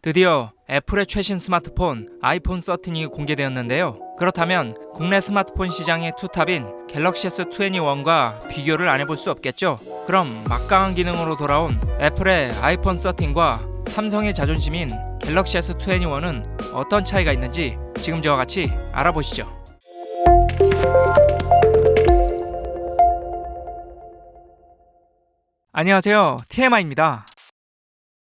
드디어 애플의 최신 스마트폰 아이폰 13이 공개되었는데요. 그렇다면 국내 스마트폰 시장의 투탑인 갤럭시 S21과 비교를 안 해볼 수 없겠죠. 그럼 막강한 기능으로 돌아온 애플의 아이폰 13과 삼성의 자존심인 갤럭시 S21은 어떤 차이가 있는지 지금 저와 같이 알아보시죠. 안녕하세요, TMI입니다.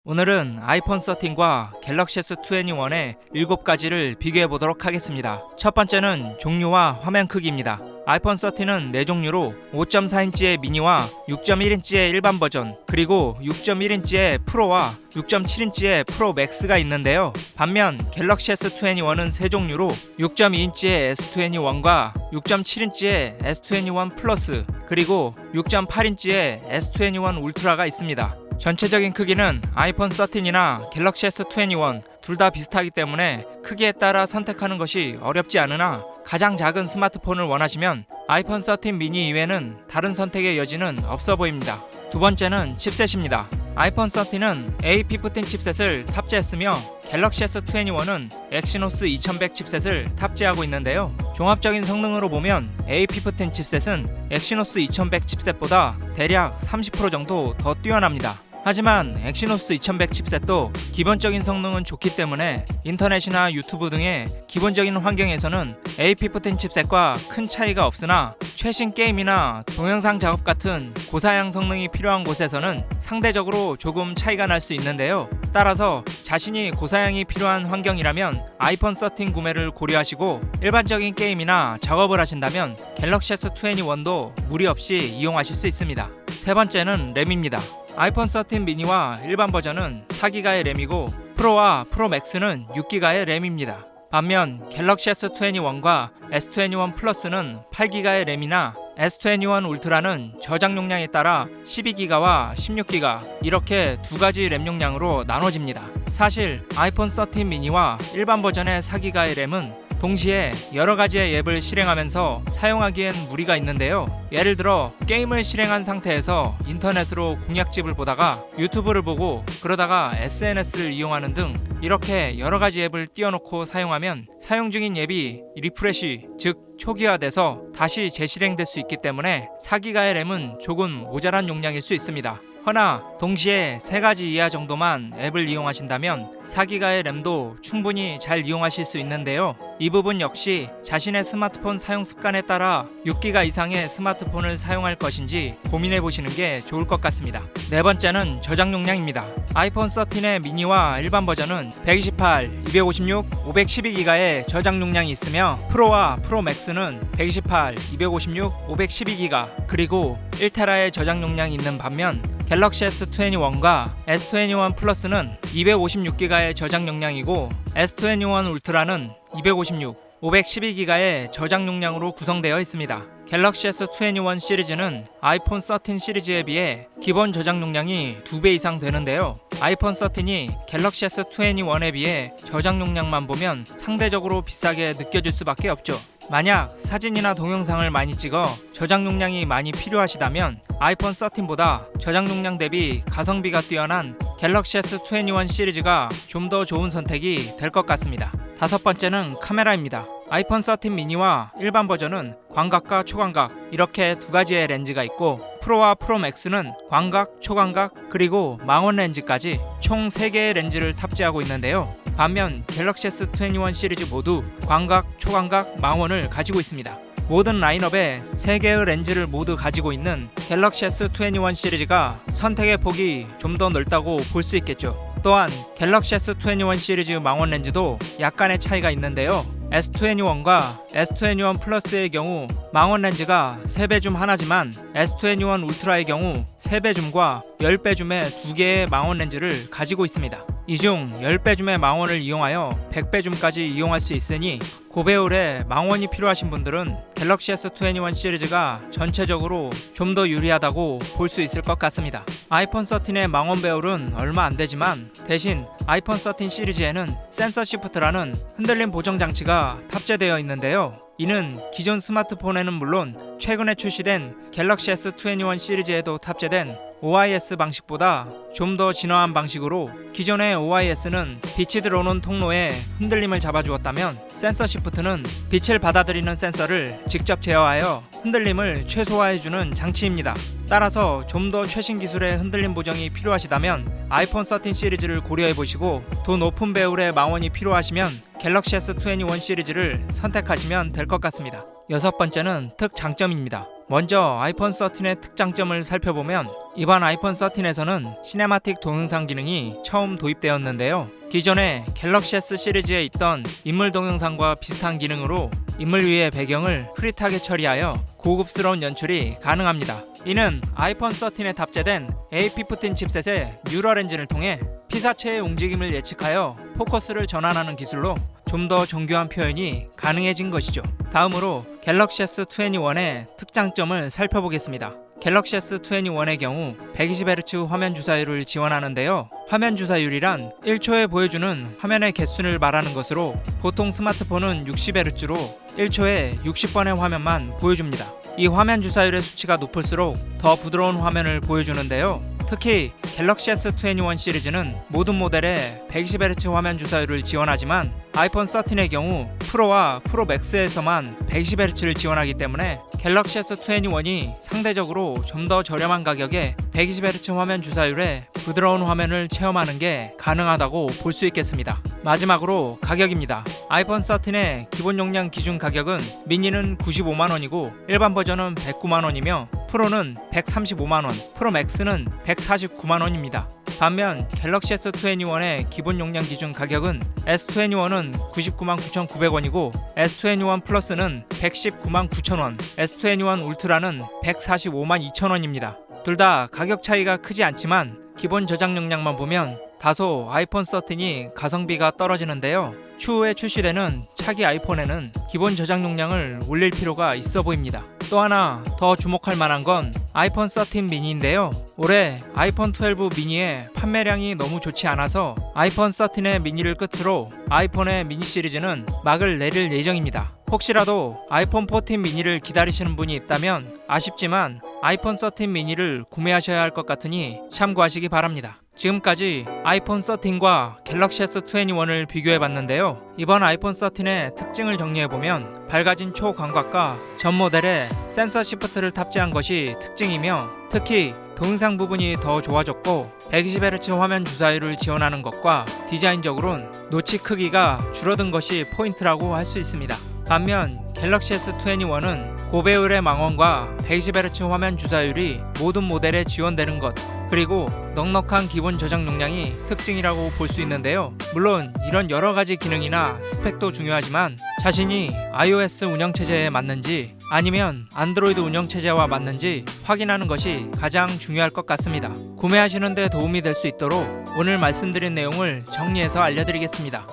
오늘은 아이폰 13과 갤럭시 S21의 7가지를 비교해 보도록 하겠습니다. 첫 번째는 종류와 화면 크기입니다. 아이폰 13은 4종류로 5.4인치의 미니와 6.1인치의 일반 버전, 그리고 6.1인치의 프로와 6.7인치의 프로 맥스가 있는데요. 반면 갤럭시 S21은 3종류로 6.2인치의 S21과 6.7인치의 S21 플러스, 그리고 6.8인치의 S21 울트라가 있습니다. 전체적인 크기는 아이폰 13이나 갤럭시 S21 둘 다 비슷하기 때문에 크기에 따라 선택하는 것이 어렵지 않으나 가장 작은 스마트폰을 원하시면 아이폰 13 미니 이외에는 다른 선택의 여지는 없어 보입니다. 두 번째는 칩셋입니다. 아이폰 13은 A15 칩셋을 탑재했으며 갤럭시 S21은 엑시노스 2100 칩셋을 탑재하고 있는데요. 종합적인 성능으로 보면 A15 칩셋은 엑시노스 2100 칩셋보다 대략 30% 정도 더 뛰어납니다. 하지만 엑시노스 2100 칩셋도 기본적인 성능은 좋기 때문에 인터넷이나 유튜브 등의 기본적인 환경에서는 A15 칩셋과 큰 차이가 없으나 최신 게임이나 동영상 작업 같은 고사양 성능이 필요한 곳에서는 상대적으로 조금 차이가 날 수 있는데요. 따라서 자신이 고사양이 필요한 환경이라면 아이폰 13 구매를 고려하시고 일반적인 게임이나 작업을 하신다면 갤럭시 S21도 무리 없이 이용하실 수 있습니다. 세 번째는 램입니다. 아이폰 13 미니와 일반 버전은 4기가의 램이고 프로와 프로 맥스는 6기가의 램입니다. 반면 갤럭시 S21과 S21 플러스는 8기가의 램이나 S21 울트라는 저장 용량에 따라 12기가와 16기가 이렇게 두 가지 램 용량으로 나눠집니다. 사실 아이폰 13 미니와 일반 버전의 4기가의 램은 동시에 여러 가지의 앱을 실행하면서 사용하기엔 무리가 있는데요. 예를 들어 게임을 실행한 상태에서 인터넷으로 공략집을 보다가 유튜브를 보고 그러다가 SNS를 이용하는 등 이렇게 여러 가지 앱을 띄워놓고 사용하면 사용 중인 앱이 리프레시, 즉 초기화돼서 다시 재실행될 수 있기 때문에 4기가의 램은 조금 모자란 용량일 수 있습니다. 허나 동시에 3가지 이하 정도만 앱을 이용하신다면 4기가의 램도 충분히 잘 이용하실 수 있는데요. 이 부분 역시 자신의 스마트폰 사용 습관에 따라 6기가 이상의 스마트폰을 사용할 것인지 고민해 보시는 게 좋을 것 같습니다. 네 번째는 저장 용량입니다. 아이폰 13의 미니와 일반 버전은 128, 256, 512기가의 저장 용량이 있으며 프로와 프로 맥스는 128, 256, 512기가 그리고 1테라의 저장 용량이 있는 반면 갤럭시 S21과 S21 플러스는 256기가의 저장 용량이고 S21 울트라는 256, 512기가의 저장 용량으로 구성되어 있습니다. 갤럭시 S21 시리즈는 아이폰 13 시리즈에 비해 기본 저장 용량이 2배 이상 되는데요. 아이폰 13이 갤럭시 S21에 비해 저장 용량만 보면 상대적으로 비싸게 느껴질 수밖에 없죠. 만약 사진이나 동영상을 많이 찍어 저장 용량이 많이 필요하시다면 아이폰 13보다 저장 용량 대비 가성비가 뛰어난 갤럭시 S21 시리즈가 좀 더 좋은 선택이 될 것 같습니다. 다섯 번째는 카메라입니다. 아이폰 13 미니와 일반 버전은 광각과 초광각 이렇게 두 가지의 렌즈가 있고 프로와 프로 맥스는 광각, 초광각 그리고 망원 렌즈까지 총 3개의 렌즈를 탑재하고 있는데요. 반면 갤럭시 S21 시리즈 모두 광각, 초광각, 망원을 가지고 있습니다. 모든 라인업에 3개의 렌즈를 모두 가지고 있는 갤럭시 S21 시리즈가 선택의 폭이 좀 더 넓다고 볼 수 있겠죠. 또한 갤럭시 S21 시리즈 망원 렌즈도 약간의 차이가 있는데요. S21과 S21 플러스의 경우 망원 렌즈가 3배 줌 하나지만 S21 울트라의 경우 3배 줌과 10배 줌의 2개의 망원 렌즈를 가지고 있습니다. 이 중 10배 줌의 망원을 이용하여 100배 줌까지 이용할 수 있으니 고배율의 망원이 필요하신 분들은 갤럭시 S21 시리즈가 전체적으로 좀 더 유리하다고 볼 수 있을 것 같습니다. 아이폰 13의 망원 배율은 얼마 안 되지만 대신 아이폰 13 시리즈에는 센서 시프트라는 흔들림 보정 장치가 탑재되어 있는데요. 이는 기존 스마트폰에는 물론 최근에 출시된 갤럭시 S21 시리즈에도 탑재된 OIS 방식보다 좀 더 진화한 방식으로 기존의 OIS는 빛이 들어오는 통로에 흔들림을 잡아주었다면 센서 시프트는 빛을 받아들이는 센서를 직접 제어하여 흔들림을 최소화해주는 장치입니다. 따라서 좀 더 최신 기술의 흔들림 보정이 필요하시다면 아이폰 13 시리즈를 고려해보시고 더 높은 배율의 망원이 필요하시면 갤럭시 S21 시리즈를 선택하시면 될 것 같습니다. 여섯 번째는 특장점입니다. 먼저 아이폰 13의 특장점을 살펴보면 이번 아이폰 13에서는 시네마틱 동영상 기능이 처음 도입되었는데요. 기존의 갤럭시 S 시리즈에 있던 인물 동영상과 비슷한 기능으로 인물 위의 배경을 흐릿하게 처리하여 고급스러운 연출이 가능합니다. 이는 아이폰 13에 탑재된 AP15 칩셋의 뉴럴 엔진을 통해 피사체의 움직임을 예측하여 포커스를 전환하는 기술로 좀 더 정교한 표현이 가능해진 것이죠. 다음으로 갤럭시 S21의 특장점을 살펴보겠습니다. 갤럭시 S21의 경우 120Hz 화면 주사율을 지원하는데요. 화면 주사율이란 1초에 보여주는 화면의 개수를 말하는 것으로 보통 스마트폰은 60Hz로 1초에 60번의 화면만 보여줍니다. 이 화면 주사율의 수치가 높을수록 더 부드러운 화면을 보여주는데요. 특히 갤럭시 S21 시리즈는 모든 모델에 120Hz 화면 주사율을 지원하지만 아이폰 13의 경우 프로와 프로 맥스에서만 120Hz를 지원하기 때문에 갤럭시 S21이 상대적으로 좀 더 저렴한 가격에 120Hz 화면 주사율에 부드러운 화면을 체험하는 게 가능하다고 볼 수 있겠습니다. 마지막으로 가격입니다. 아이폰 13의 기본 용량 기준 가격은 미니는 95만원이고 일반 버전은 109만원이며 프로는 135만원, 프로 맥스는 149만원입니다. 반면 갤럭시 S21의 기본 용량 기준 가격은 S21은 999,900원이고 S21 플러스는 119,900원, S21 울트라는 145,200원입니다. 둘 다 가격 차이가 크지 않지만 기본 저장 용량만 보면 다소 아이폰 13이 가성비가 떨어지는데요. 추후에 출시되는 차기 아이폰에는 기본 저장 용량을 올릴 필요가 있어 보입니다. 또 하나 더 주목할 만한 건 아이폰 13 미니인데요. 올해 아이폰 12 미니의 판매량이 너무 좋지 않아서 아이폰 13의 미니를 끝으로 아이폰의 미니 시리즈는 막을 내릴 예정입니다. 혹시라도 아이폰 14 미니를 기다리시는 분이 있다면 아쉽지만 아이폰 13 미니를 구매하셔야 할 것 같으니 참고하시기 바랍니다. 지금까지 아이폰 13과 갤럭시 S21을 비교해봤는데요. 이번 아이폰 13의 특징을 정리해보면 밝아진 초광각과 전 모델에 센서 시프트를 탑재한 것이 특징이며 특히 동영상 부분이 더 좋아졌고 120Hz 화면 주사율을 지원하는 것과 디자인적으로는 노치 크기가 줄어든 것이 포인트라고 할 수 있습니다. 반면 갤럭시 S21은 고배율의 망원과 120Hz 화면 주사율이 모든 모델에 지원되는 것 그리고 넉넉한 기본 저장 용량이 특징이라고 볼 수 있는데요. 물론 이런 여러가지 기능이나 스펙도 중요하지만 자신이 iOS 운영체제에 맞는지 아니면 안드로이드 운영체제와 맞는지 확인하는 것이 가장 중요할 것 같습니다. 구매하시는 데 도움이 될 수 있도록 오늘 말씀드린 내용을 정리해서 알려드리겠습니다.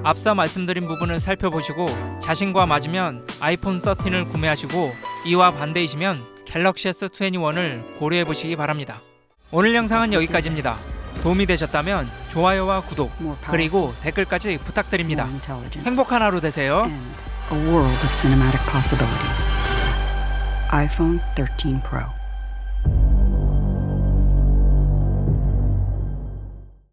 앞서 말씀드린 부분을 살펴보시고 자신과 맞으면 아이폰 13을 구매하시고 이와 반대이시면 갤럭시 S21을 고려해보시기 바랍니다. 오늘 영상은 여기까지입니다. 도움이 되셨다면 좋아요와 구독 그리고 댓글까지 부탁드립니다. 행복한 하루 되세요. A world of cinematic possibilities. iPhone 13 Pro.